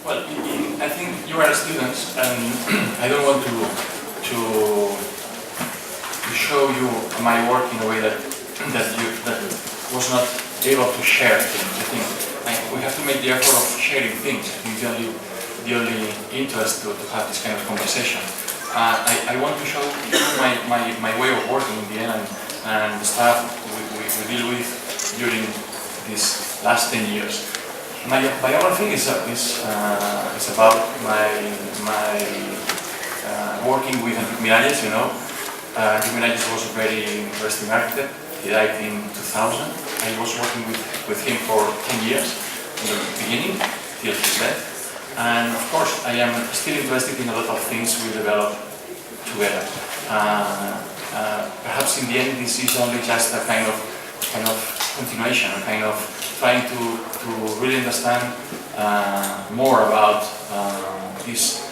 Well, I think you are students, and I don't want to show you my work in a way that was not able to share things. I think we have to make the effort of sharing things. I think the only interest to have this kind of conversation. I want to show you my way of working in the end and the stuff we deal with during these last 10 years. My biography is about my working with Josep MiAS, you know. Josep MiAS was a very interesting architect. He died in 2000. I was working with him for 10 years in the beginning, till his death. And of course, I am still interested in a lot of things we develop together. Perhaps in the end, this is only just a kind of continuation, a kind of trying to really understand more about these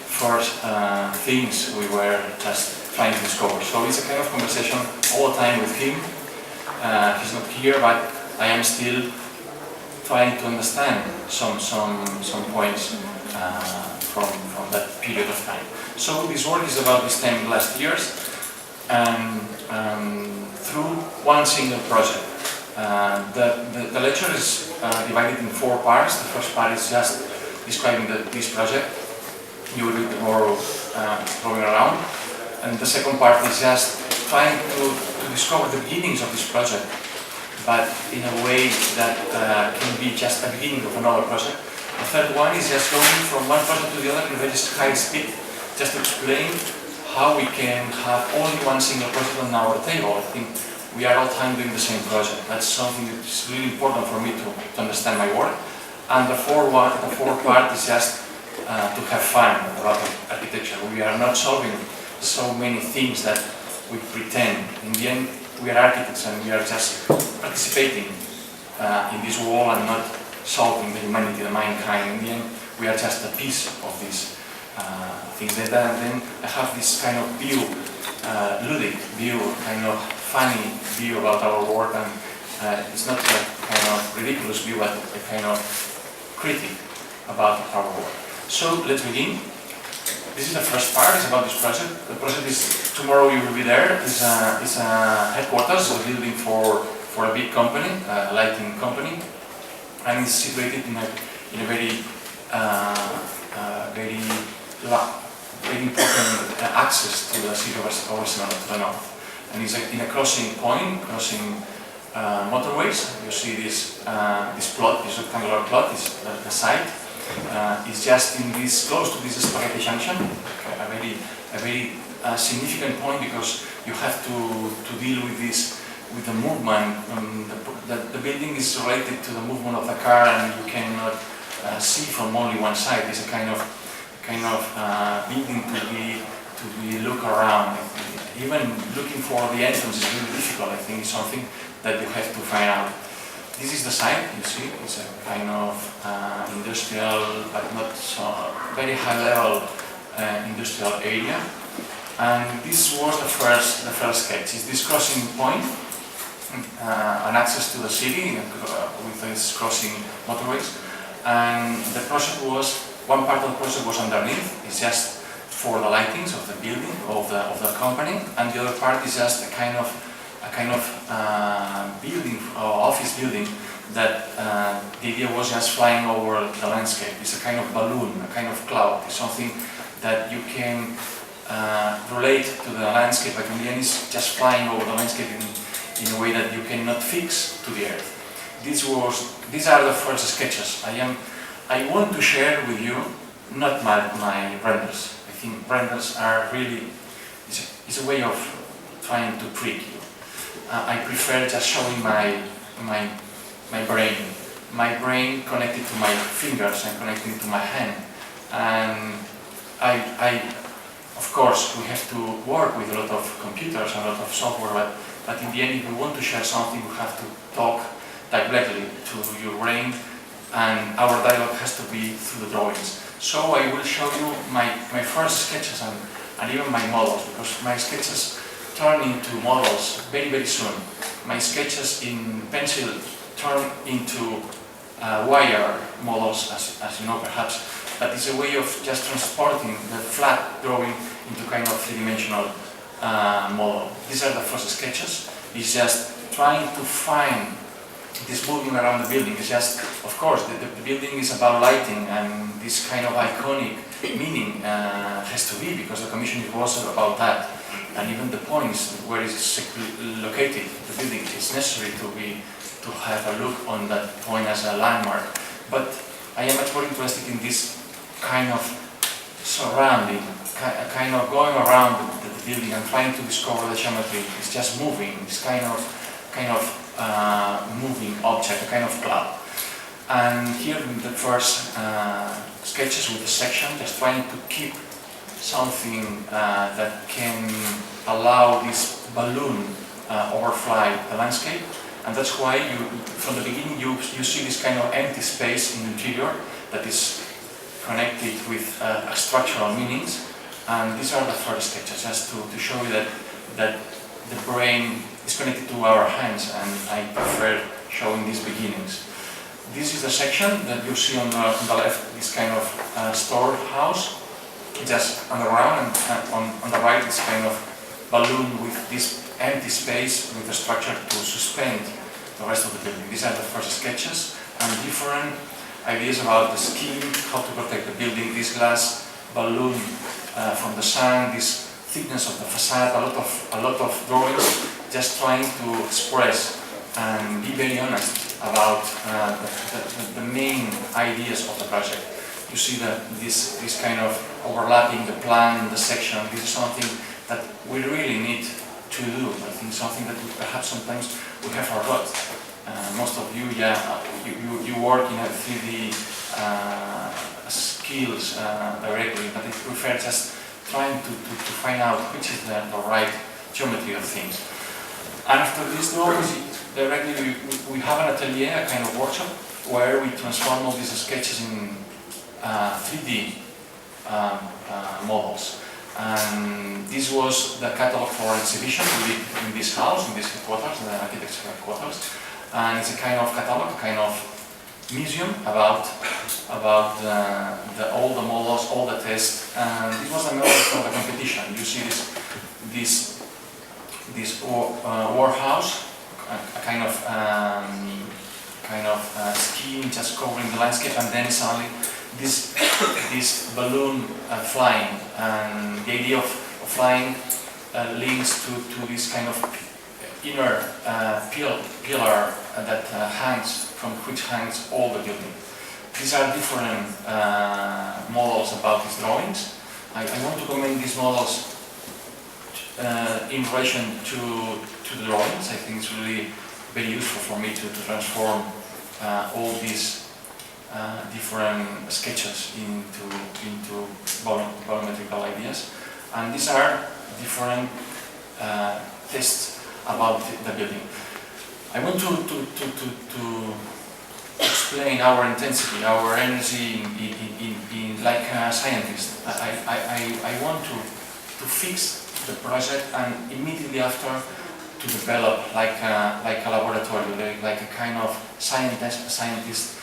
first things we were just trying to discover. So it's a kind of conversation all the time with him. He's not here, but I am still trying to understand some points from that period of time. So this work is about these 10 last years, and through one single project. The lecture is divided in 4 parts. The first part is just describing this project. You will be tomorrow going around. And the second part is just trying to discover the beginnings of this project, but in a way that can be just a beginning of another project. The third one is just going from one project to the other in very high speed, just to explain how we can have only one single project on our table. I think we are all time doing the same project. That's something that is really important for me to understand my work. And the fourth part is just to have fun about architecture. We are not solving so many things that we pretend. In the end, we are architects and we are just participating in this world and not solving the humanity, the mankind. In the end, we are just a piece of these things. And then I have this kind of view, ludic view, kind of funny view about our work, and it's not a kind of ridiculous view, but a kind of critic about our work. So let's begin. This is the first part. It's about this project. The project is, tomorrow you will be there. It's a headquarters, a building for a big company, a lighting company, and it's situated in a very important access to the city of Barselona, to the north. And it's in a crossing point, crossing motorways. You see this plot, this rectangular plot, is the site. It's just in this, close to this spaghetti junction, a very significant point, because you have to deal with this, with the movement. The building is related to the movement of the car, and you cannot see from only one side. It's a kind of building to be look around. Even looking for the entrance is really difficult. I think it's something that you have to find out. This is the site, you see. It's a kind of industrial, but not so very high level industrial area. And this was the first sketch. It's this crossing point, an access to the city with this crossing motorways. And the project was, one part of the project was underneath. It's just for the lightings of the building, of the company, and the other part is just a kind of building, office building, that the idea was just flying over the landscape. It's a kind of balloon, a kind of cloud. It's something that you can relate to the landscape, but in the end it's just flying over the landscape in a way that you cannot fix to the earth. These are the first sketches. I want to share with you not my renders. I think renders are really, it's a way of trying to trick you. I prefer just showing my brain connected to my fingers and connected to my hand. And of course, we have to work with a lot of computers and a lot of software, but in the end, if we want to share something, we have to talk directly to your brain, and our dialogue has to be through the drawings. So I will show you my first sketches and even my models, because my sketches turn into models very, very soon. My sketches in pencil turn into wire models, as you know perhaps. but it's a way of just transporting the flat drawing into kind of three-dimensional model. These are the first sketches. It's just trying to find this moving around the building. It's just, of course, the building is about lighting, and this kind of iconic meaning has to be, because the commission was about that. And even the points where it's located, the building, is necessary to have a look on that point as a landmark. But I am much more interested in this kind of surrounding, kind of going around the building and trying to discover the geometry. It's just moving. It's kind of moving object, a kind of cloud. And here in the first sketches with the section, just trying to keep something that can allow this balloon overfly the landscape. And that's why from the beginning you see this kind of empty space in the interior that is connected with structural meanings. And these are the first sketches, just to show you that the brain is connected to our hands, and I prefer showing these beginnings. This is the section that you see on the left, this kind of storehouse, just underground, and on the right, this kind of balloon with this empty space with the structure to suspend the rest of the building. These are the first sketches, and different ideas about the scheme, how to protect the building, this glass balloon from the sun, this thickness of the facade, a lot of drawings, just trying to express and be very honest about the main ideas of the project. You see this kind of overlapping the plan, the section. This is something that we really need to do. I think something that perhaps sometimes we have forgot. Most of you, you work in a 3D skills directly, but I prefer just trying to find out which is the right geometry of things. And after this drawings, directly we have an atelier, a kind of workshop, where we transform all these sketches in 3D models. And this was the catalog for exhibition we did in this house, in this headquarters, the architecture headquarters. And it's a kind of catalog, a kind of museum about all the models, all the tests. And this was the model for the competition. You see this warehouse, a kind of scheme just covering the landscape, and then suddenly this balloon flying, and the idea of flying links to this kind of inner pillar that from which hangs all the building. These are different models about these drawings. I want to comment these models in relation to the drawings. I think it's really very useful for me to transform all these different sketches into volumetrical ideas. And these are different tests about the building. I want to explain our intensity, our energy in like a scientist. I want to fix the project and immediately after to develop like a laboratory, like a kind of scientist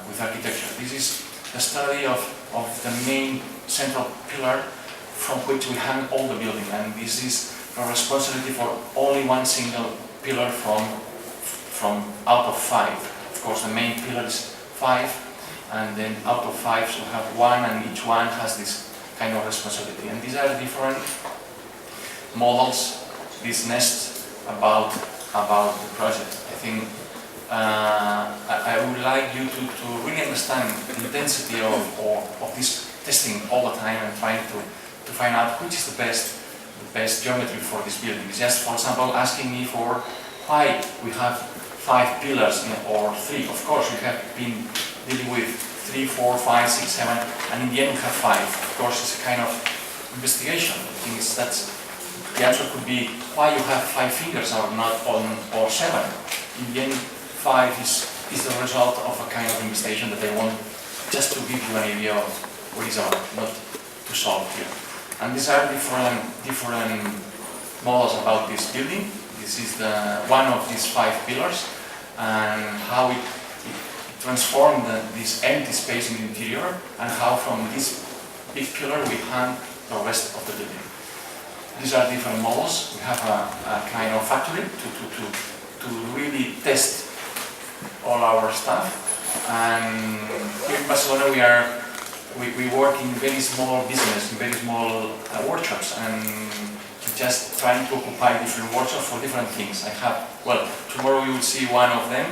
with architecture. This is the study of the main central pillar from which we hang all the building, and this is a responsibility for only one single pillar from out of 5. Of course, the main pillar is 5, and then out of 5 we have 1, and each one has this kind of responsibility. And these are different models, this nest about the project. I think I would like you to really understand the intensity of this testing all the time and trying to find out which is the best geometry for this building. It's just, for example, asking me for why we have 5 pillars or 3. Of course, we have been dealing with 3, 4, 5, 6, 7, and in the end we have 5. Of course, it's a kind of investigation. I think the answer could be why you have 5 fingers or not or 7. In the end, 5 is the result of a kind of investigation that I want just to give you an idea of what is our, not to solve here. And these are different models about this building. This is one of these 5 pillars, and how it transform this empty space in the interior, and how from this big pillar we hang the rest of the building. These are different models. We have a kind of factory to really test all our stuff. And here in Barcelona we work in very small business, in very small workshops, and just trying to occupy different workshops for different things. I have, well, tomorrow you will see one of them,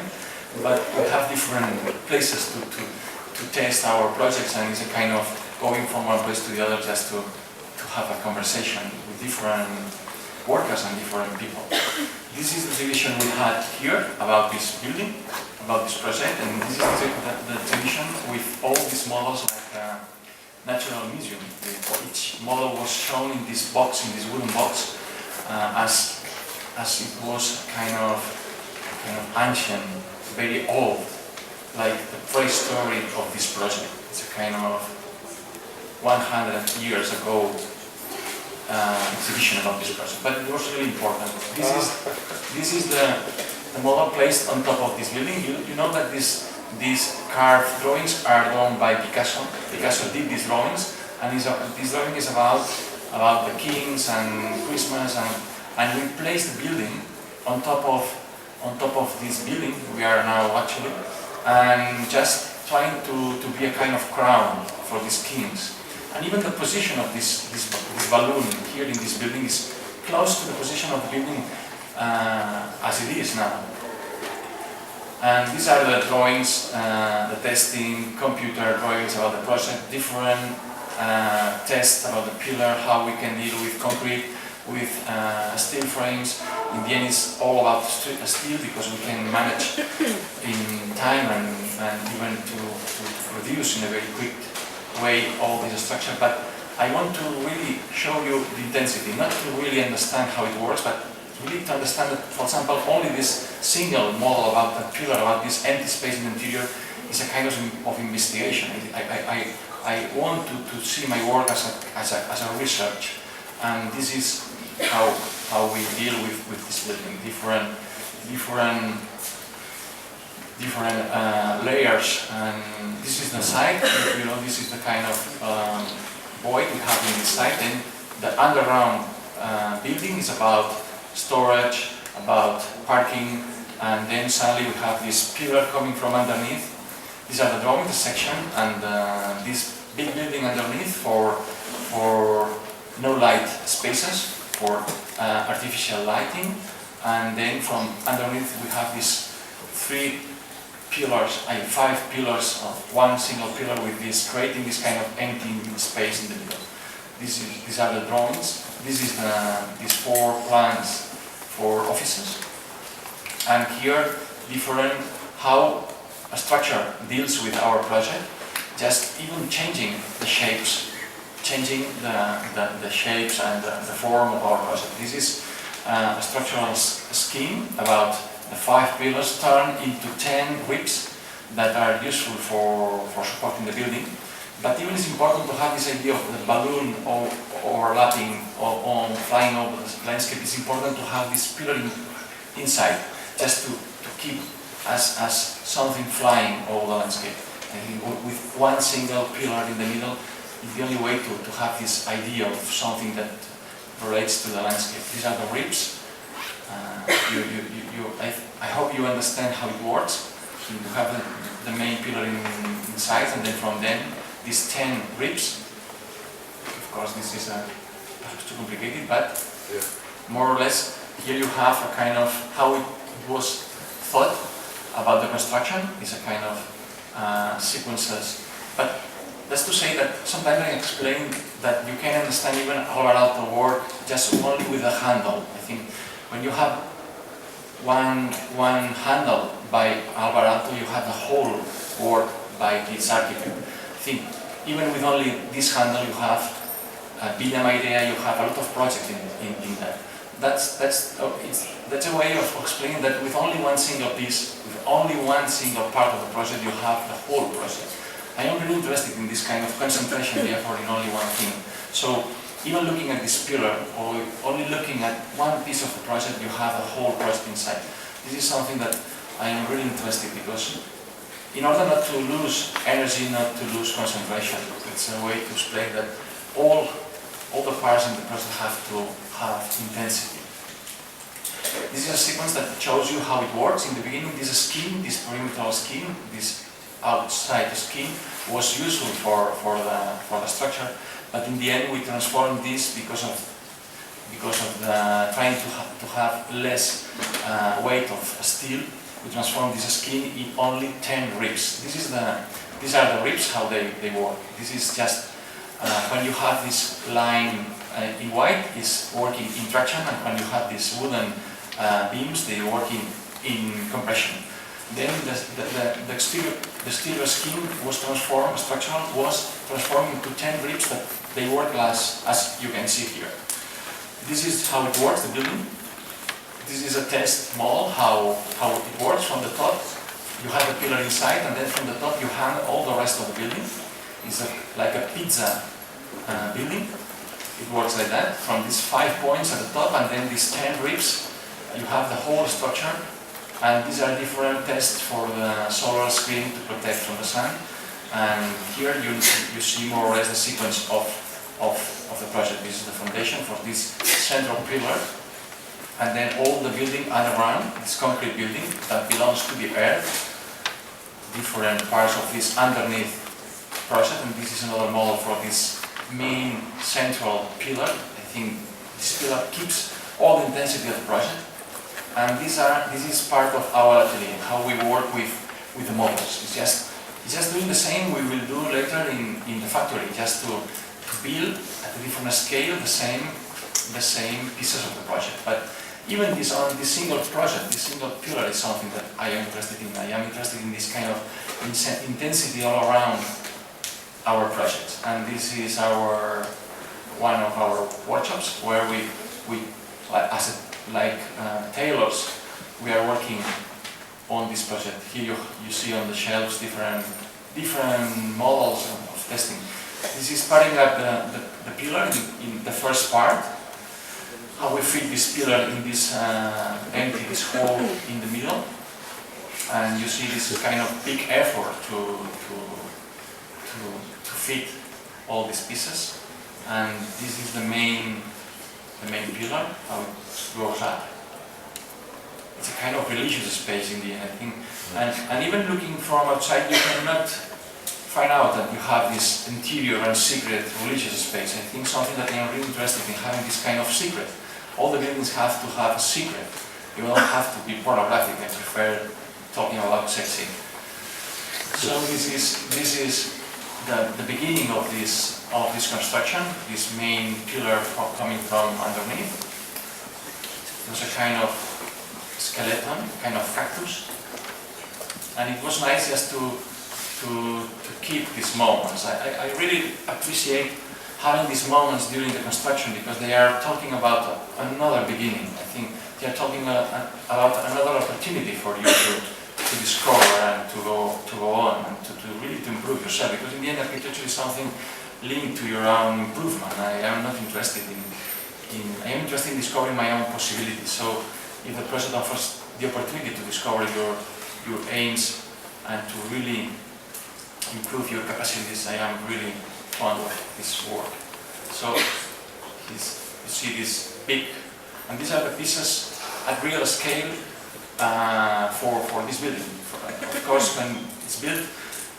but we have different places to test our projects, and it's a kind of going from one place to the other just to have a conversation with different workers and different people. This is the division we had here about this building, about this project, and this is the division with all these models like a natural museum. Each model was shown in this box, in this wooden box, as it was kind of ancient, very old, like the prehistory of this project. It's a kind of 100 years ago exhibition about this project, but it was really important. This is the model placed on top of this building. You know that these carved drawings are done by Picasso. Picasso did these drawings, and this drawing is about the kings and Christmas, and we placed the building on top of this building we are now actually, and just trying to be a kind of crown for these kings. And even the position of this balloon here in this building is close to the position of the building as it is now. And these are the drawings, the testing, computer drawings about the project, different tests about the pillar, how we can deal with concrete, with steel frames. In the end, it's all about steel because we can manage in time and even to produce in a very quick way all this structure. But I want to really show you the intensity, not to really understand how it works, but really to understand that, for example, only this single model about the pillar, about this empty space in the interior, is a kind of investigation. I want to see my work as a research, and this is how we deal with this building, different layers. And this is the site. You know, this is the kind of void we have in this site. And the underground building is about storage, about parking, and then suddenly we have this pillar coming from underneath. These are the drawings, the section, and this big building underneath for no light spaces, for artificial lighting, and then from underneath we have these 5 pillars of one single pillar with this, creating this kind of empty space in the middle. These are the drawings. This is these 4 plans for offices, and here different how a structure deals with our project, just even changing the shapes, changing the shapes and the form of our project. This is a structural scheme about the 5 pillars turned into 10 ribs that are useful for supporting the building. But even it's important to have this idea of the balloon overlapping or flying over the landscape. It's important to have this pillar inside, just to keep as something flying over the landscape. I think with one single pillar in the middle is the only way to have this idea of something that relates to the landscape. These are the ribs. I hope you understand how it works. You have the main pillar inside, and then from then these 10 ribs. Of course, this is perhaps too complicated, but more or less here you have a kind of how it was thought about the construction. It's a kind of sequences. But that's to say that sometimes I explain that you can understand even Alvarado work just only with a handle. I think when you have one handle by Alvarado, you have the whole work by this architect. I think even with only this handle, you have Villa Mairea, you have a lot of projects in that. That's a way of explaining that with only one single piece, with only one single part of the project, you have the whole project. I am really interested in this kind of concentration, therefore, in only one thing. So even looking at this pillar, or only looking at one piece of the project, you have the whole project inside. This is something that I am really interested in, because in order not to lose energy, not to lose concentration. It's a way to explain that all the parts in the process have to have intensity. This is a sequence that shows you how it works. In the beginning, this scheme, this perimeter scheme, this outside scheme, was useful for the structure, but in the end we transformed this because of the trying to have less weight of steel. We transform this scheme in only 10 ribs. These are the ribs, how they work. This is just when you have this line in white, is working in traction, and when you have these wooden beams, they work in compression. Then the exterior scheme was transformed, structural, was transformed into 10 ribs that they work as you can see here. This is how it works, the building. This is a test model, how it works from the top. You have the pillar inside, and then from the top you hang all the rest of the building. It's like a pizza building. It works like that, from these 5 points at the top, and then these 10 ribs. You have the whole structure, and these are different tests for the solar screen to protect from the sun. And here you see more or less the sequence of the project. This is the foundation for this central pillar, and then all the building underground, this concrete building that belongs to the earth, different parts of this underneath project, and this is another model for this main central pillar. I think this pillar keeps all the intensity of the project, and this is part of our atelier, how we work with the models. It's just doing the same we will do later in the factory, just to build at a different scale the same pieces of the project. But even this single project, this single pillar is something that I am interested in. I am interested in this kind of intensity all around our projects. And this is one of our workshops where we as tailors, we are working on this project. Here you see on the shelves different models of testing. This is putting up the pillar in the first part. How we fit this pillar in this this hole in the middle, and you see this kind of big effort to fit all these pieces. And this is the main pillar, how it goes up. It's a kind of religious space in the end, I think. And even looking from outside, you cannot find out that you have this interior and secret religious space. I think something that I am really interested in, having this kind of secret. All the buildings have to have a secret. You don't have to be pornographic. I prefer talking about sexy. So this is the beginning of this construction. This main pillar coming from underneath. There's a kind of skeleton, kind of cactus, and it was nice just to keep these moments. I really appreciate having these moments during the construction, because they are talking about another beginning. I think they are talking about another opportunity for you to discover and to go on and to really improve yourself. Because in the end, architecture is something linked to your own improvement. I am not interested I am interested in discovering my own possibilities. So if the project offers the opportunity to discover your aims and to really improve your capacities, I am really fond of this work. So you see this big, and these are the pieces at real scale for this building. Of course, when it's built,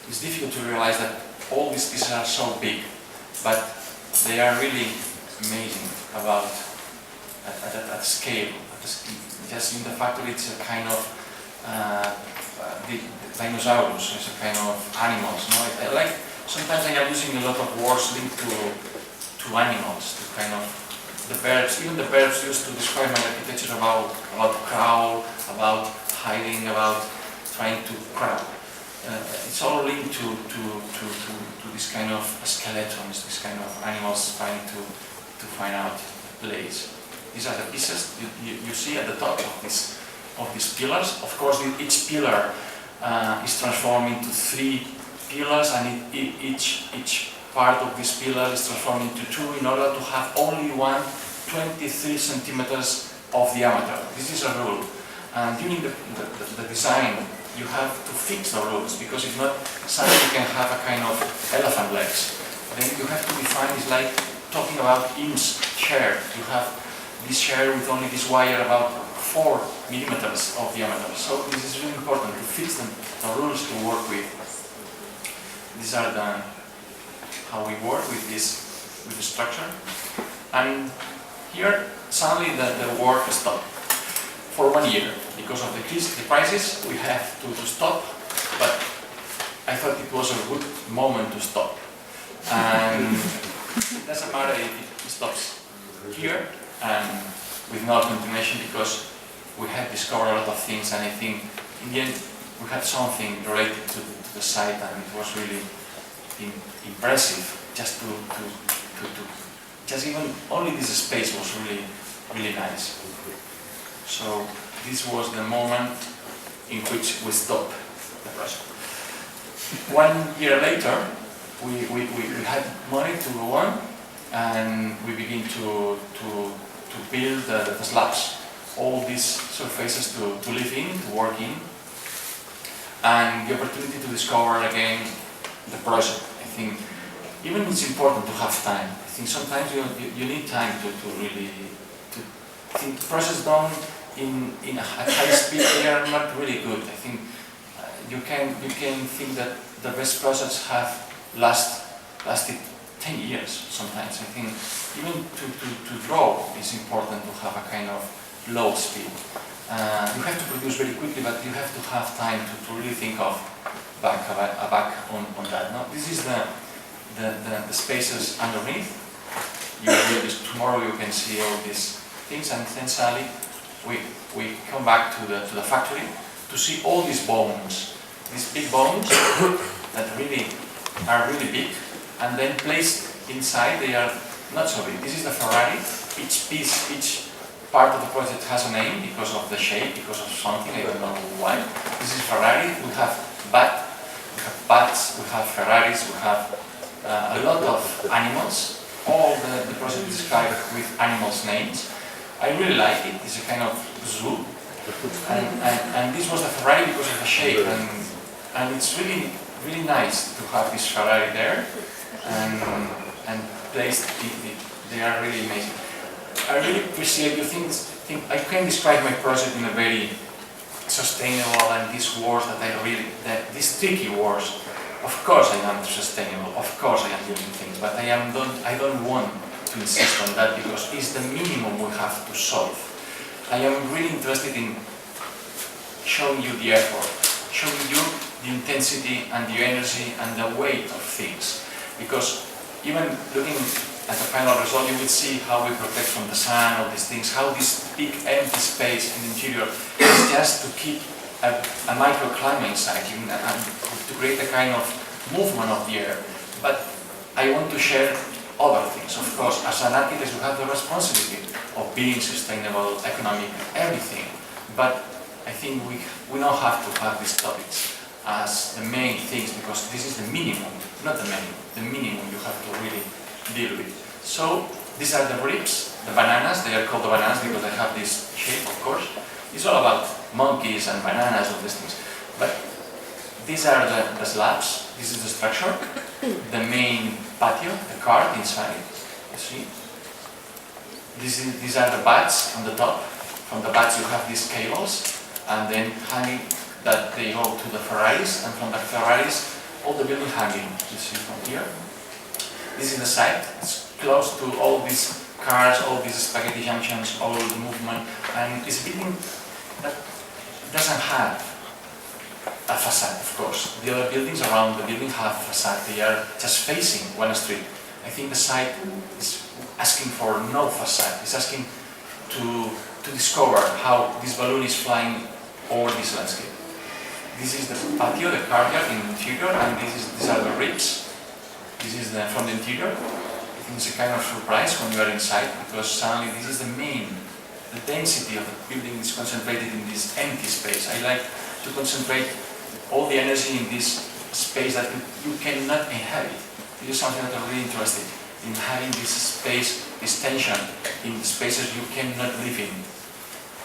it's difficult to realize that all these pieces are so big, but they are really amazing about at scale. Just in the factory, it's a kind of the dinosaurs, it's a kind of animals. No? I like, sometimes I am using a lot of words linked to animals, to kind of the verbs, even the verbs used to describe my architecture about crawl, about hiding, about trying to crawl. It's all linked to this kind of skeletons, this kind of animals trying to find out the place. These are the pieces you see at the top of these pillars. Of course, each pillar is transformed into 3 pillars, and each part of this pillar is transformed into 2 in order to have only 23 centimeters of diameter. This is a rule. And during the design, you have to fix the rules, because if not, suddenly you can have a kind of elephant legs. Then you have to define, it's like talking about inch chair. You have this chair with only this wire about 4 millimeters of diameter. So this is really important to fix the rules to work with. These are how we work with the structure. And here, suddenly the work stopped for 1 year. Because of the crisis, we have to stop, but I thought it was a good moment to stop. And it doesn't matter if it stops here and with no continuation, because we have discovered a lot of things, and I think in the end we had something related to the site, and it was really impressive just to just even only this space was really nice. So this was the moment in which we stopped the project. 1 year later, we had money to go on, and we began to build the slabs, all these surfaces to live in, to work in, and the opportunity to discover again the project. I think even it's important to have time. I think sometimes you need time to really think process done in a high speed. They are not really good. I think you can think that the best projects have lasted 10 years sometimes. I think even to draw is important to have a kind of low speed. You have to produce very quickly, but you have to have time to really think of back on that. No? This is the spaces underneath. Tomorrow you can see all these things, and then suddenly we come back to the factory to see all these bones, these big bones that are really big, and then placed inside. They are not so big. This is the Ferrari. Each piece, each part of the project has a name because of the shape, because of something, I don't know why. This is Ferrari. We have bats, we have Ferraris, we have a lot of animals. All the project is described with animals' names. I really like it. It's a kind of zoo. And this was the Ferrari because of the shape. And it's really nice to have this Ferrari there and placed. They are really amazing. I really appreciate you think I can describe my project in a very sustainable, and these words these tricky words. Of course I am sustainable, of course I am doing things, but I don't want to insist on that because it's the minimum we have to solve. I am really interested in showing you the effort, showing you the intensity and the energy and the weight of things. Because even looking at the final result, you will see how we protect from the sun, all these things, how this big empty space in the interior is just to keep a microclimate inside, and to create a kind of movement of the air. But I want to share other things. Of course, as an architect, you have the responsibility of being sustainable, economic, everything. But I think we don't have to have these topics as the main things, because this is the minimum, not the minimum. The minimum you have to really deal with. So these are the ribs, the bananas. They are called the bananas because they have this shape, of course. It's all about monkeys and bananas, all these things. But these are the slabs. This is the structure. The main patio, the cart inside. You see? These are the bats on the top. From the bats you have these cables, and then hanging that they go to the Ferraris, and from the Ferraris all the building hanging. You see from here. This is the site. It's close to all these cars, all these spaghetti junctions, all the movement, and it's a building that doesn't have a facade, of course. The other buildings around the building have facade. They are just facing one street. I think the site is asking for no facade. It's asking to discover how this balloon is flying over this landscape. This is the patio, the courtyard in the interior, and these are the ribs. This is from the interior. I think it's a kind of surprise when you are inside, because suddenly this is the density of the building is concentrated in this empty space. I like to concentrate all the energy in this space that you cannot inhabit. This is something that I'm really interested in, having this space, this tension in the spaces you cannot live in.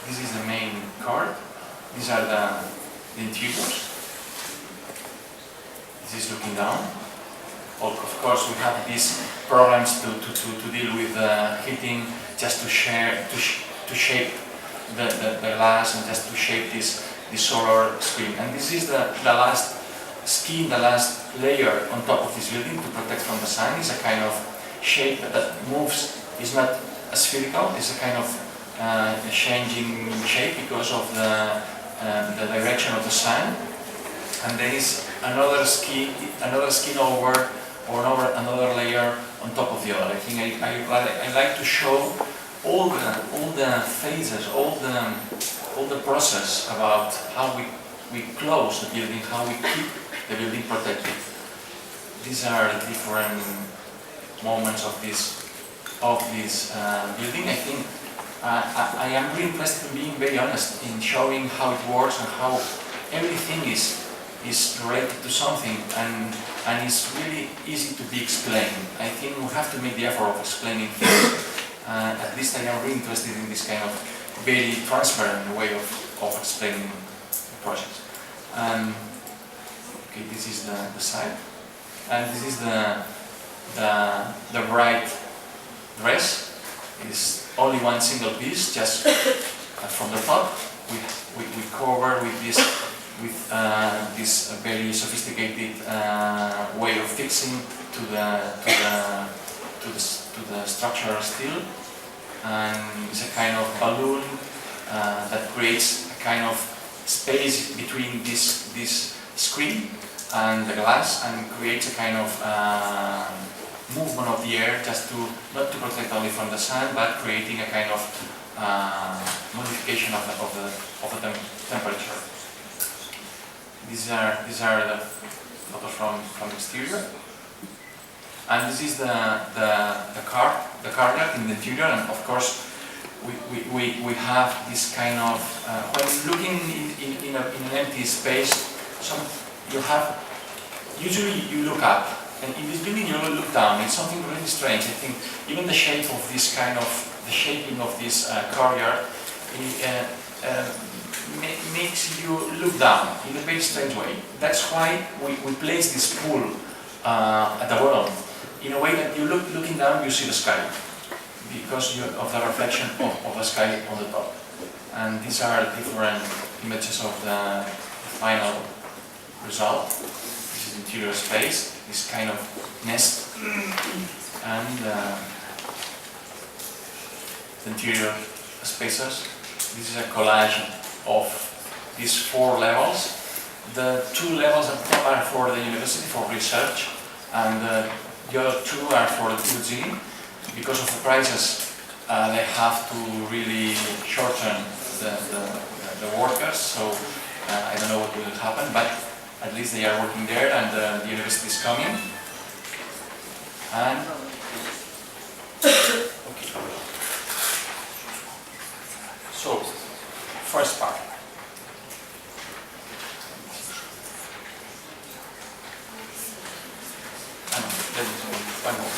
This is the main court. These are the interiors. This is looking down. Of course, we have these programs to deal with heating, just to shape the glass and just to shape this solar screen. And this is the last skin, the last layer on top of this building to protect from the sun. It's a kind of shape that moves. It's not spherical. It's a kind of changing shape because of the direction of the sun. And there is another skin over another layer on top of the other. I think I like to show all the phases, all the process about how we close the building, how we keep the building protected. These are the different moments of this building. I think I am really interested in being very honest in showing how it works and how everything is related to something and it's really easy to be explained. I think we have to make the effort of explaining things. At least I am really interested in this kind of very transparent way of explaining projects. Okay, this is the side, and this is the bright dress. It's only one single piece, just from the top. We cover with this very sophisticated way of fixing to the structural steel, and it's a kind of balloon that creates a kind of space between this screen and the glass, and creates a kind of movement of the air, just not to protect only from the sun, but creating a kind of modification of the temperature. These are the photos from the exterior, and this is the courtyard in the interior. And of course, we have this kind of when looking in an empty space, usually you look up, and in this building you look down. It's something really strange. I think even the shape of this the shaping of this courtyard makes you look down in a very strange way. That's why we place this pool at the bottom, in a way that you looking down, you see the sky, because of the reflection of the sky on the top. And these are different images of the final result. This is interior space, this kind of nest, and the interior spaces. This is a collage of these 4 levels. The 2 levels at the top are for the university, for research, and the other 2 are for the PhD. Because of the prices, they have to really shorten the workers, so I don't know what will happen, but at least they are working there, and the university is coming. And okay. So, first part. One more.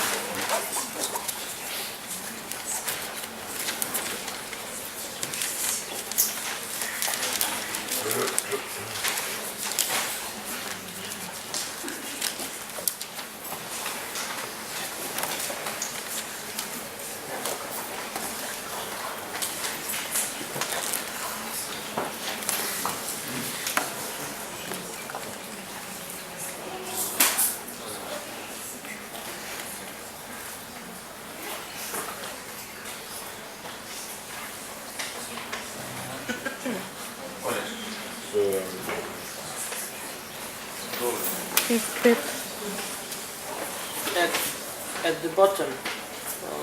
At the bottom.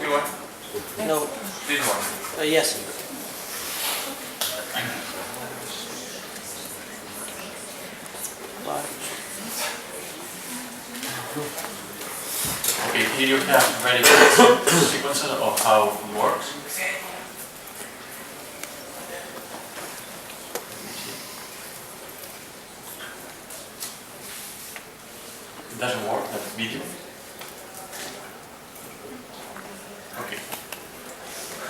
You want? No. This one? Yes. Okay, here you have very good sequences of how it works. It doesn't work, that video. Okay.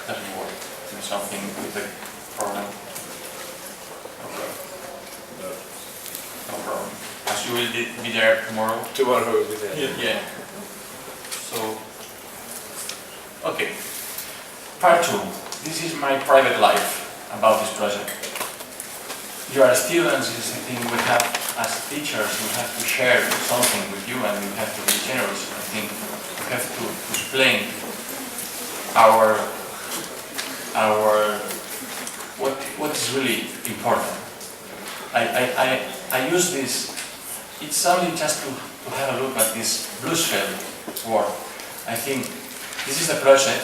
Doesn't work. There's something with the program. Okay. you will be there tomorrow. Tomorrow will be there. Yeah. So, okay. Part 2. This is my private life about this project. You are students, I think we have, as teachers, we have to share something with you and we have to be generous. I think we have to explain what is really important. I use this, it's only just to have a look at this Bluesfeld work. I think this is the project,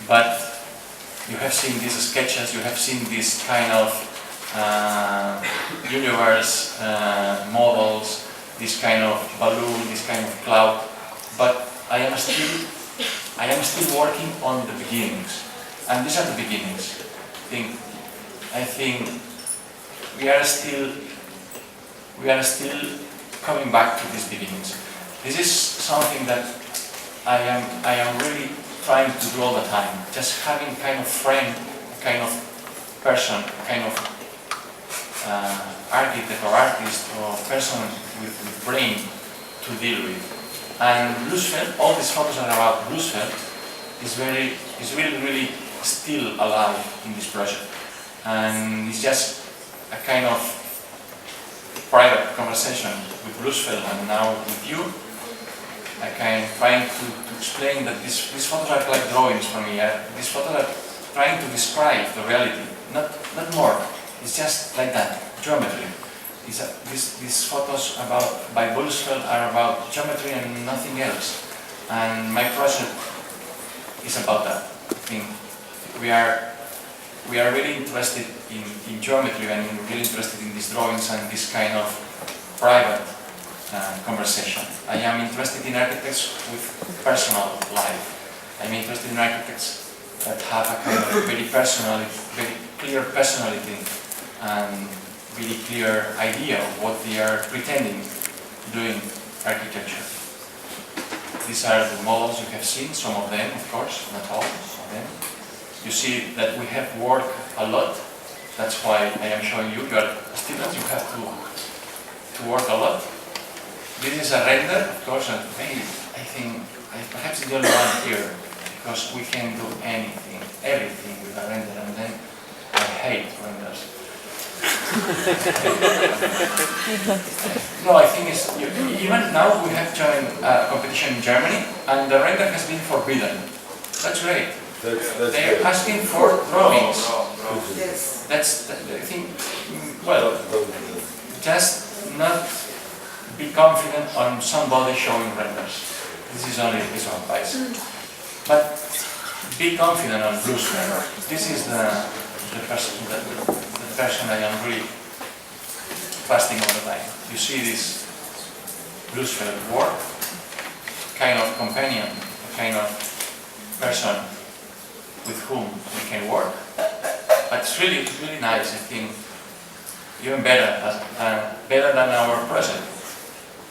but you have seen these sketches, you have seen this kind of universe models, this kind of balloon, this kind of cloud, but I am still working on the beginnings, and these are the beginnings. I think we are still coming back to these beginnings. This is something that I am really trying to do all the time. Just having kind of friend, kind of person, kind of architect or artist or person with brain to deal with. And Bluesfeld, all these photos are about Bluesfeld, is really still alive in this project. And it's just a kind of private conversation with Bluesfeld and now with you. I can trying to explain that these photos are like drawings for me. These photos are trying to describe the reality, not more. It's just like that, geometry. These photos by Bluesfeld are about geometry and nothing else. And my project is about that. I think we are really interested in geometry and really interested in these drawings and this kind of private conversation. I am interested in architects with personal life. I'm interested in architects that have a kind of very clear personality and really clear idea of what they are pretending doing architecture. These are the models you have seen, some of them, of course, not all of them. You see that we have worked a lot. That's why I am showing you. You are students, you have to work a lot. This is a render, of course, and maybe I think perhaps the only one here, because we can do everything with a render, and then I hate renders. No, I think it's, even now we have joined a competition in Germany, and the render has been forbidden. That's great. They are asking for drawings. Yes. That's, I think, well, just not be confident on somebody showing renders. This is only a piece of advice. But be confident on Bluesfeld. This is the person I am really fasting all the time. You see this Bluesfeld work, kind of companion, a kind of person with whom we can work. But it's really nice, I think, even better than our project.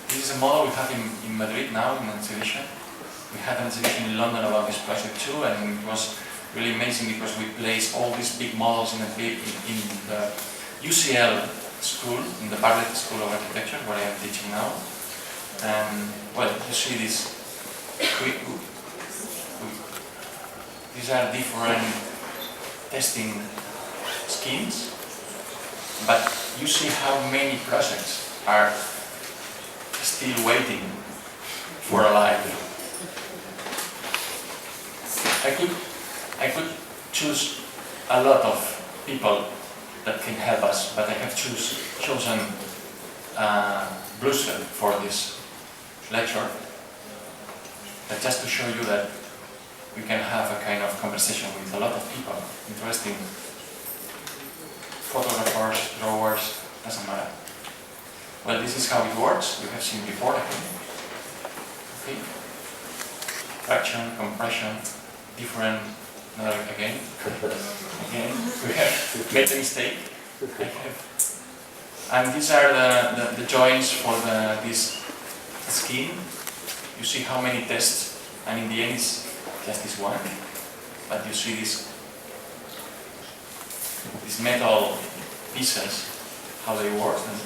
This is a model we have in Madrid now, in an exhibition. We had an exhibition in London about this project too, and it was really amazing because we placed all these big models in the UCL school, in the Barselona School of Architecture, where I am teaching now. And well, you see this. These are different testing schemes, but you see how many projects are still waiting for a life. I could choose a lot of people that can help us, but I have chosen Bluesfeld for this lecture, but just to show you that we can have a kind of conversation with a lot of people, interesting photographers, drawers, doesn't matter. Well, this is how it works. You have seen before, I think. Okay. Traction, compression, different. Again. We have made a mistake. And these are the joints for this skin. You see how many tests, and in the end it's just this one. But you see these metal pieces, how they work. And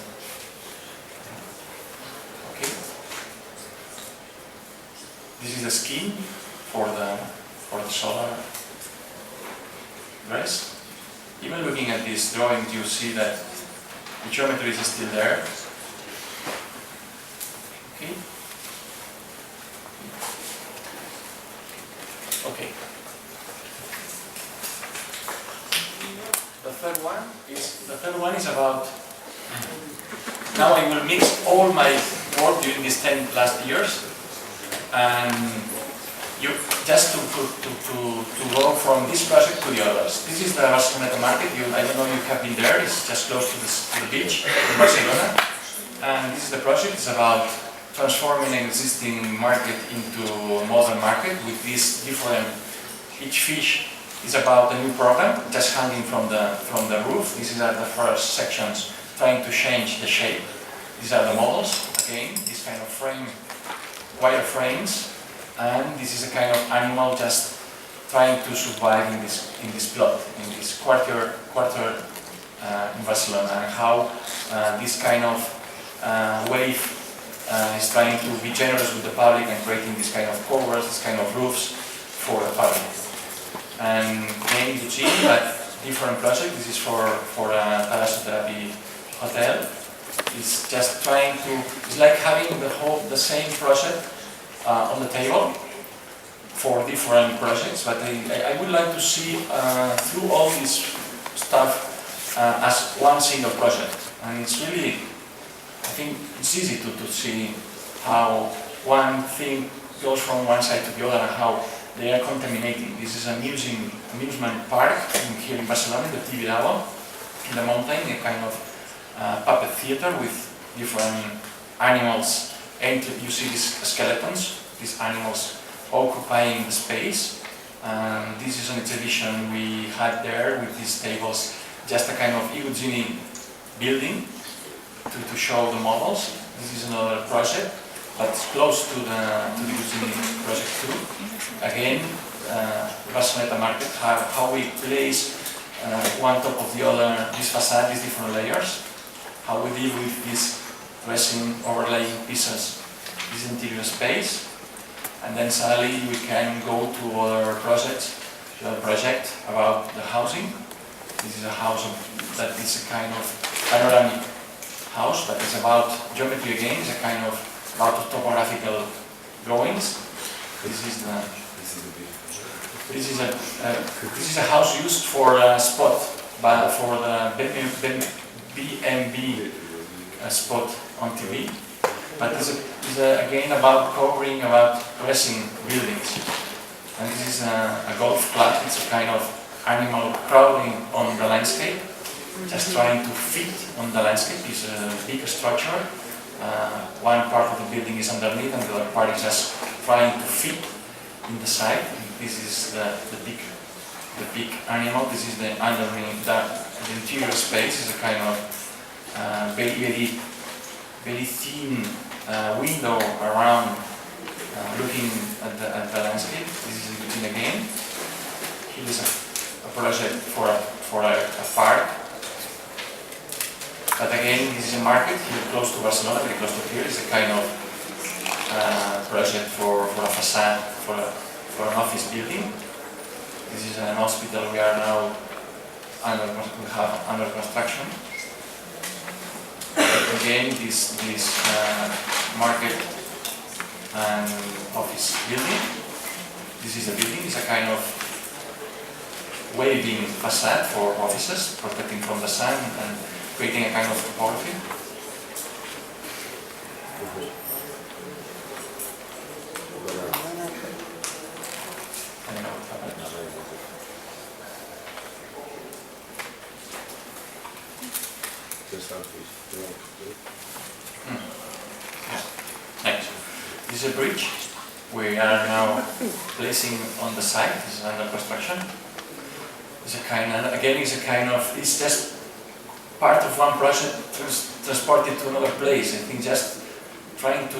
This is the scheme for the solar rest. Even looking at these drawings, you see that the geometry is still there. Okay. Okay. The third one is about. Now I will mix all my work during these 10 last years, and you just to go from this project to the others. This is the Barselona market. I don't know if you have been there. It's just close to the beach in Barcelona, and this is the project. It's about transforming an existing market into a modern market with these different. Each fish is about a new program just hanging from the roof. These are the first sections trying to change the shape. These are the models. Again, this kind of frame, wire frames, and this is a kind of animal just trying to survive in this plot, in this quarter in Barcelona, and how this kind of wave is trying to be generous with the public and creating this kind of covers, this kind of roofs for the public. And again, you see that different project. This is for Therapy Hotel. It's just trying to. It's like having the same project on the table for different projects. But I would like to see through all this stuff as one single project. And it's really, I think it's easy to see how one thing goes from one side to the other and how they are contaminating. This is an amusement park here in Barcelona, the Tibidabo, in the mountain, a kind of puppet theater with different animals. And you see these skeletons, these animals occupying the space. This is an exhibition we had there with these tables, just a kind of Iugini building to show the models. This is another project, but it's close to the Iugini project too. Again, Barcelona market, how we place one top of the other, this facade, these different layers, how we deal with these resin overlaying pieces, this interior space, and then suddenly we can go to other projects, the project about the housing. This is a house that is a kind of panoramic house, but it's about geometry again, it's a kind of about topographical drawings. This is a house used for a spot, but for the BNB spot on TV. But it's again about covering, about dressing buildings. And this is a golf club. It's a kind of animal crawling on the landscape, just trying to fit on the landscape. It's a big structure. One part of the building is underneath, and the other part is just trying to fit in the side. This is the big animal. This is the underneath. The interior space is a kind of very thin window around, looking at the landscape. This is within again. Here is a project for a park. But again, this is a market here close to Barcelona, very close to here. It's a kind of project for a facade, for an office building. This is an hospital we are now under construction. But again, this market and office building. This is a building. It's a kind of waving facade for offices, protecting from the sun and creating a kind of topography. I don't know what happened. Next. This is a bridge we are now placing on the site. This is under construction. It's just part of one project transported to another place. I think just trying to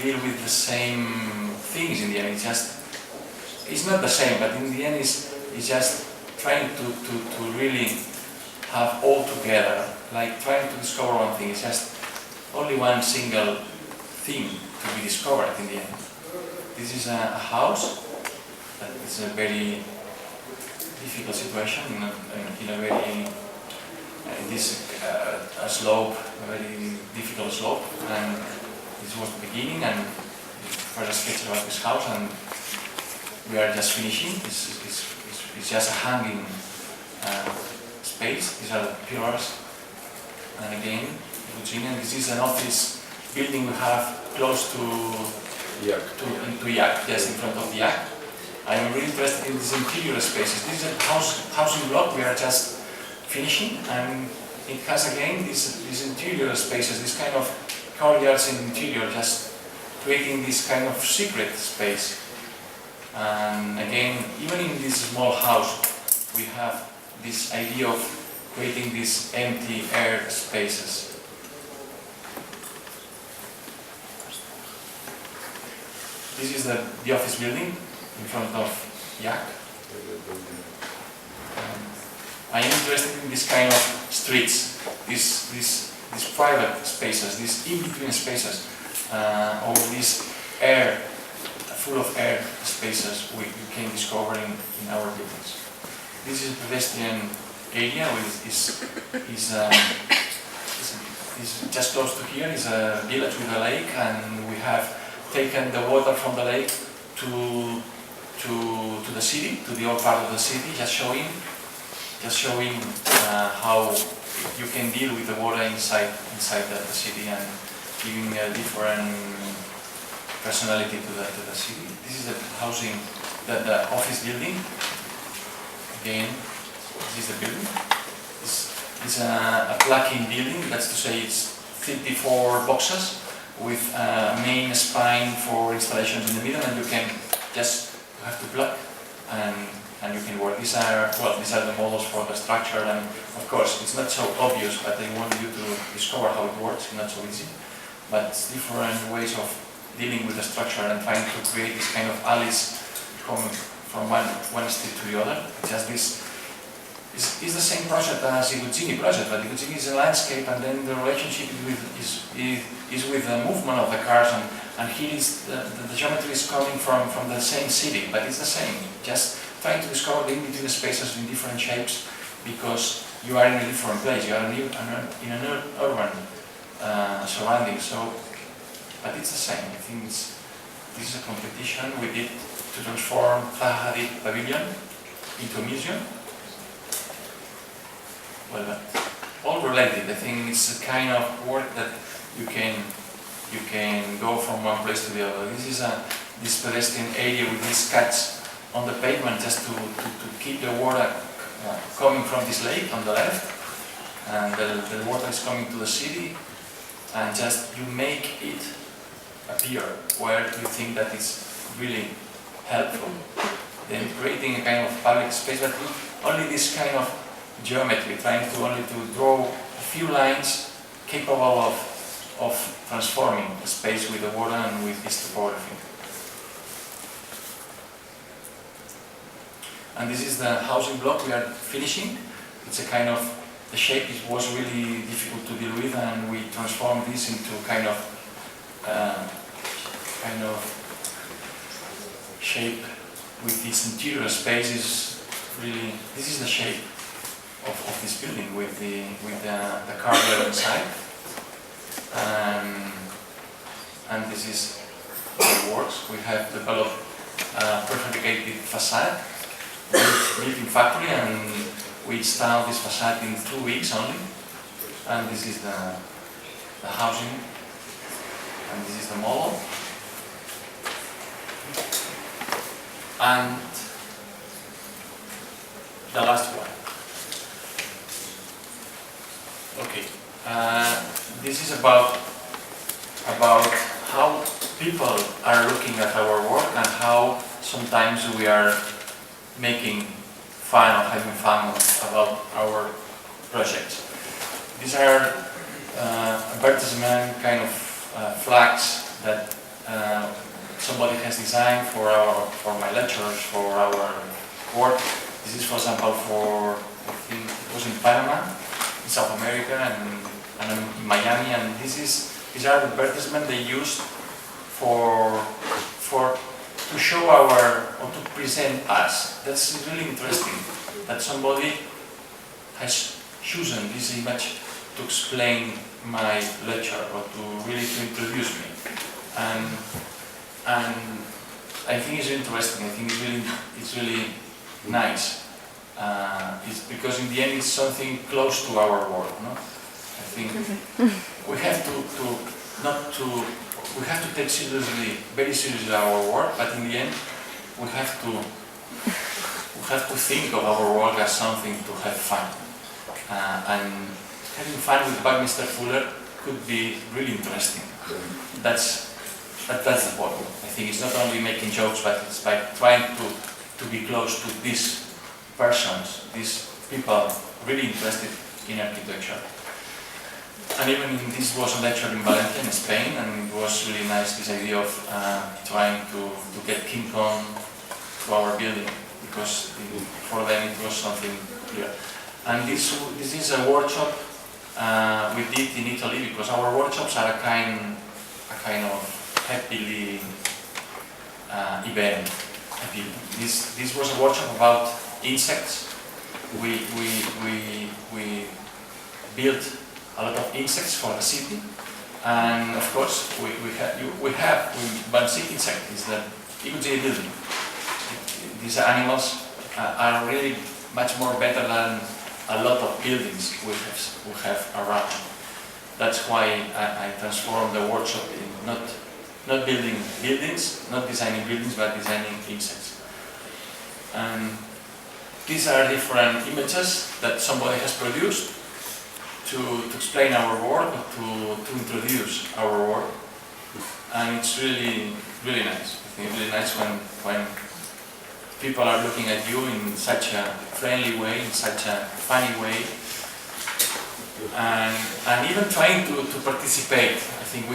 deal with the same things in the end. It's not the same, but in the end it's just trying to really have all together, like trying to discover one thing. It's just only one single thing to be discovered in the end. This is a house that is a very difficult situation in a very a slope, a very difficult slope, and this was the beginning and first sketch about this house, and we are just finishing. It's just a hanging space. These are the pillars, and again, this is an office building we have close to IAC, just in front of the IAC. I'm really interested in these interior spaces. This is a housing block we are just finishing, and it has again these interior spaces, this kind of courtyards in the interior, just creating this kind of secret space. And again, even in this small house, we have this idea of creating these empty air spaces. This is the office building in front of IAC. I am interested in this kind of streets, these private spaces, these in-between spaces, or these air, full of air spaces we can discover in our buildings. This is a pedestrian area, is just close to here, is a village with a lake, and we have taken the water from the lake to the city, to the old part of the city, just showing how you can deal with the water inside the city and giving a different personality to the city. This is the housing, the office building. Again, this is the building. It's a plug-in building. That's to say, it's 54 boxes with a main spine for installations in the middle, and you can just have to plug and you can work. These are the models for the structure, and of course it's not so obvious, but I want you to discover how it works. It's not so easy, but it's different ways of dealing with the structure and trying to create this kind of alleys coming from one street to the other. Just this is the same project as the Collegi project, but the Collegi is a landscape, and then the relationship is with the movement of the cars, and here is the geometry is coming from the same city, but it's the same. Just trying to discover the in-between spaces in different shapes, because you are in a different place, you are in an urban surrounding. So, but it's the same. I think this is a competition we did to transform Zaha Hadid Pavilion into a museum. Well, all related. I think it's a kind of work that you can go from one place to the other. This is this pedestrian area with these cuts on the pavement, just to keep the water coming from this lake on the left, and the water is coming to the city, and just you make it appear where you think that it's really helpful. Then creating a kind of public space, but only this kind of geometry, trying to only to draw a few lines capable of transforming the space with the water and with this topography. And this is the housing block we are finishing. It's a kind of, the shape was really difficult to deal with, and we transformed this into kind of shape with this interior spaces. Really, this is the shape of this building with the car there inside, and this is how it works. We have developed a prefabricated facade built in factory, and we installed this facade in 2 weeks only. And this is the housing, and this is the model. And the last one. Okay, this is about how people are looking at our work, and how sometimes we are making fun or having fun about our projects. These are advertisement kind of flags that somebody has designed for my lectures, for our work. This is, for example, I think it was in Panama, in South America, and in Miami, and these are the advertisements they used for to show our, or to present us. That's really interesting, that somebody has chosen this image to explain my lecture, or to really to introduce me. And I think it's interesting, I think it's really nice. It's because in the end it's something close to our work, no? I think we have we have to take very seriously our work, but in the end we have to think of our work as something to have fun. And having fun with Buckminster Fuller could be really interesting. That's the point. I think it's not only making jokes, but it's by trying to be close to these persons, these people really interested in architecture. And even this was a lecture in Valencia, in Spain, and it was really nice, this idea of trying to get King Kong to our building, because for them it was something clear. And this is a workshop we did in Italy, because our workshops are a kind of happily event. This was a workshop about insects. We built a lot of insects for the city, and of course we have one sick insect is the iguana building. These animals are really much more better than a lot of buildings we have around. That's why I transformed the workshop in not building buildings, not designing buildings, but designing insects. And these are different images that somebody has produced to explain our work, to introduce our work, and it's really nice. I think it's really nice when people are looking at you in such a friendly way, in such a funny way, and even trying to participate. I think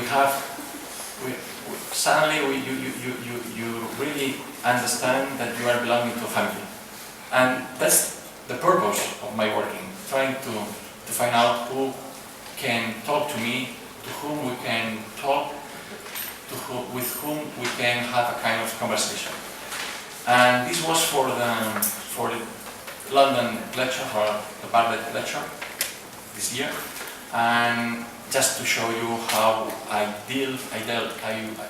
suddenly you really understand that you are belonging to a family, and that's the purpose of my working, trying to find out who can talk to me, to whom we can talk, with whom we can have a kind of conversation. And this was for the London lecture, for the Bartlett lecture this year, and just to show you how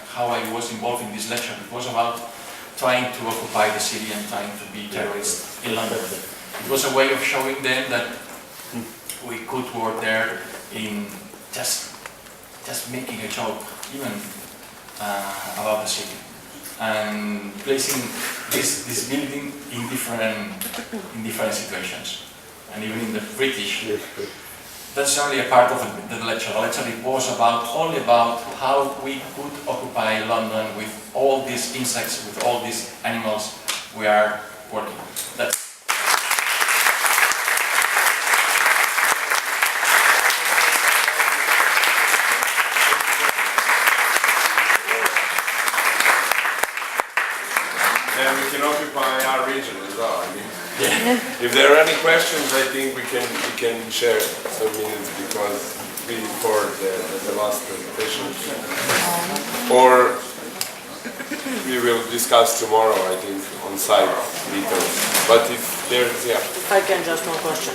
how I was involved in this lecture. It was about trying to occupy the city and trying to be terrorists in London. It was a way of showing them that we could work there in just making a joke, even about the city, and placing this building in different situations, and even in the British. That's only a part of the lecture. The lecture was only about how we could occupy London with all these insects, with all these animals we are working. And we can occupy our region as well. I mean, if there are any questions, I think we can share some minutes before the last presentation, or we will discuss tomorrow, I think, on site details. But if there's, If I can, just one question.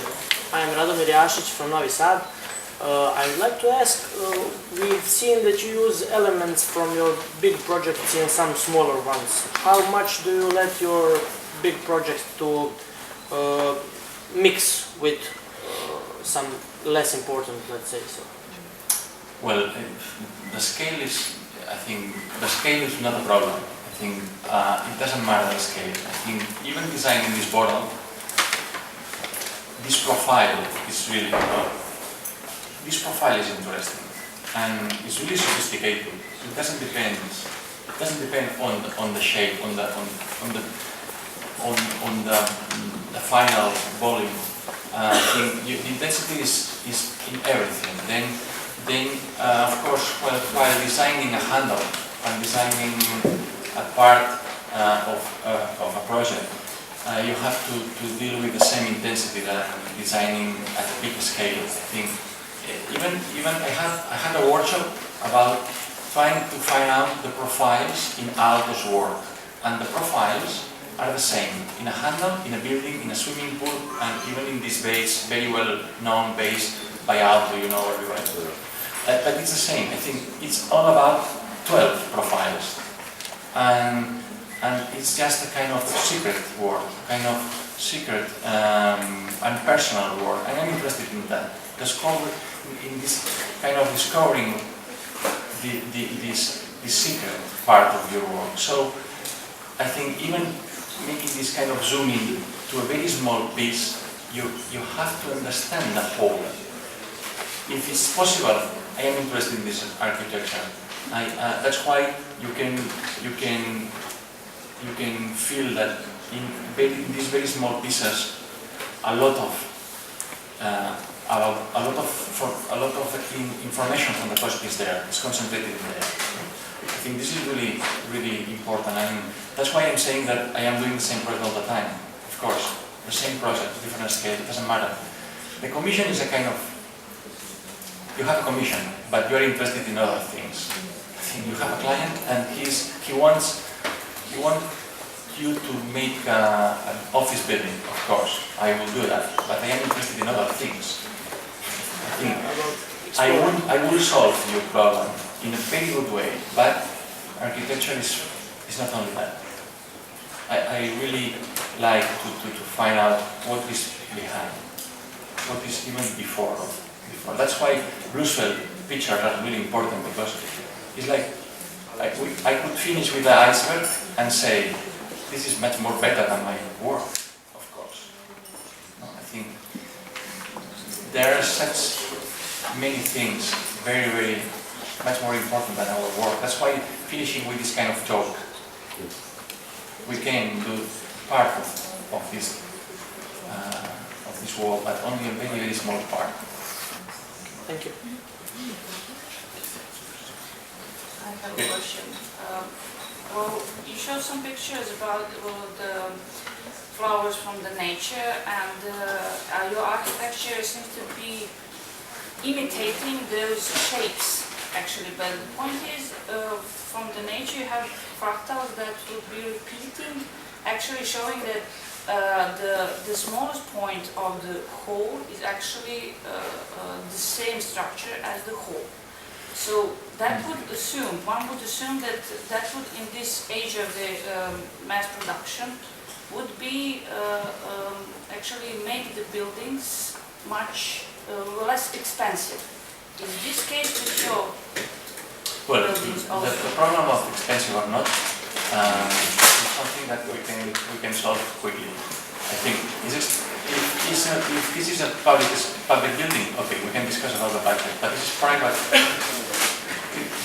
I am Josep MiAS from Novi Sad. I would like to ask, we've seen that you use elements from your big projects in some smaller ones. How much do you let your big projects to mix with some less important, let's say so? Well, the scale is, I think, the scale is not a problem. I think it doesn't matter the scale. I think even designing this bottle, this profile is really this profile is interesting and it's really sophisticated. It doesn't depend on the shape, on the final volume. I think the intensity is in everything. Then of course, while designing a handle and designing a part of a project, you have to deal with the same intensity that designing at a big scale. I think even I had a workshop about trying to find out the profiles in Aalto's work. and the profiles are the same in a handle, in a building, in a swimming pool, and even in this base, very well known base by Alto, you know, everybody. But it's the same. I think it's all about 12 profiles, and it's just a kind of secret word, kind of secret and personal word, and I'm interested in that. In this kind of discovering this secret part of your work. So I think even making this kind of zooming to a very small piece, you have to understand the whole. If it's possible, I am interested in this architecture. That's why you can feel that in these very small pieces, a lot of information from the project is there. It's concentrated in there. I think this is really, really important, and that's why I'm saying that I am doing the same project all the time. Of course, the same project, different scale. It doesn't matter. The commission is a kind of, you have a commission, but you are interested in other things. I think you have a client, and he wants you to make an office building. Of course, I will do that, but I am interested in other things. I think I will solve your problem in a very good way, but architecture is not only that. I really like to find out what is behind, what is even before. That's why Roosevelt pictures are really important, because it's like I could finish with the iceberg and say, this is much more better than my work, of course. No, I think there are such many things very, very much more important than our work. That's why finishing with this kind of talk, we can do part of this work, but only a very, very small part. Thank you. I have a question. Well, you showed some pictures about the flowers from the nature, and your architecture seems to be imitating those shapes, actually. But the point is, from the nature you have fractals that would be repeating, actually showing that the smallest point of the whole is actually the same structure as the whole. So that would assume, one would assume that would, in this age of the mass production, would be actually make the buildings much less expensive. In this case, with your buildings also. The problem of expensive or not is something that we can solve quickly. I think if this is a public building, okay, we can discuss about the budget. But this is private.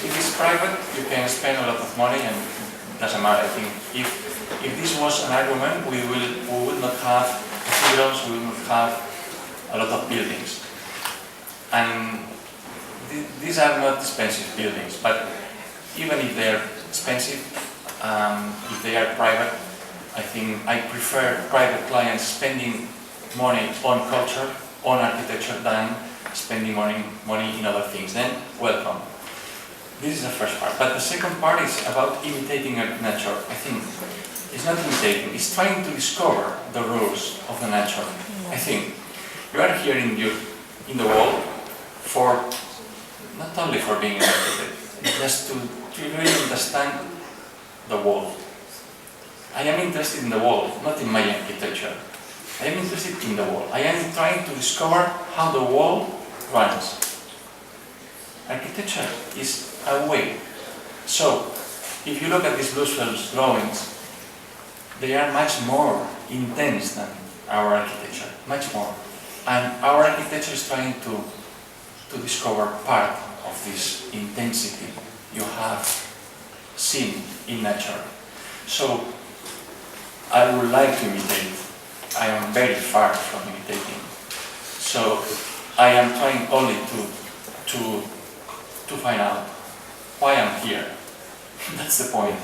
If it's private, you can spend a lot of money, and it doesn't matter. I think if this was an argument, we would not have cathedrals, we would not have a lot of buildings. And these are not expensive buildings, but even if they are expensive, if they are private, I think I prefer private clients spending money on culture, on architecture, than spending money in other things. Then, welcome. This is the first part. But the second part is about imitating nature. I think it's not imitating, it's trying to discover the rules of the nature. I think you are here in the world for not only for being an architect, just to really understand the world. I am interested in the world, not in my architecture. I am interested in the world. I am trying to discover how the world runs. Architecture is a way. So, if you look at these Roosevelt drawings, they are much more intense than our architecture, much more. And our architecture is trying to discover part of this intensity you have seen in nature. So, I would like to imitate. I am very far from imitating. So, I am trying only to find out why I'm here. That's the point.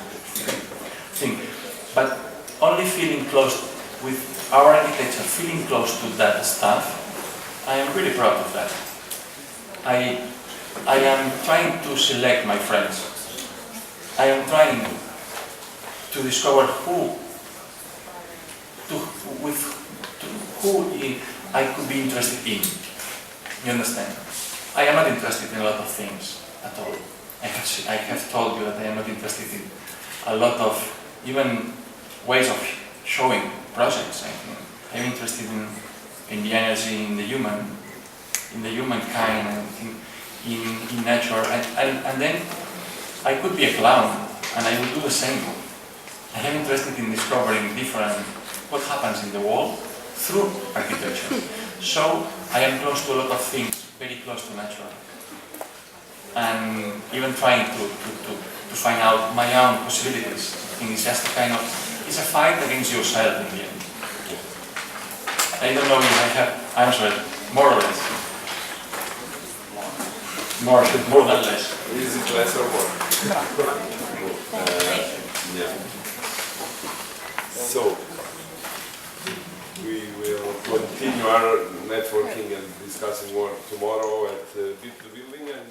But only feeling close with our architecture, feeling close to that stuff, I am really proud of that. I am trying to select my friends. I am trying to discover who I could be interested in. You understand? I am not interested in a lot of things at all. I have told you that I am not interested in a lot of even ways of showing projects. I think I'm interested in the energy, in the humankind, and in nature. And then I could be a clown, and I would do the same. I am interested in discovering what happens in the world through architecture. So I am close to a lot of things, very close to nature. And even trying to find out my own possibilities. I think it's just it's a fight against yourself in the end. I don't know if I have answered more or less. More than less. Is it less or more? Yeah. So, we will continue our networking and discussing more tomorrow at the building. And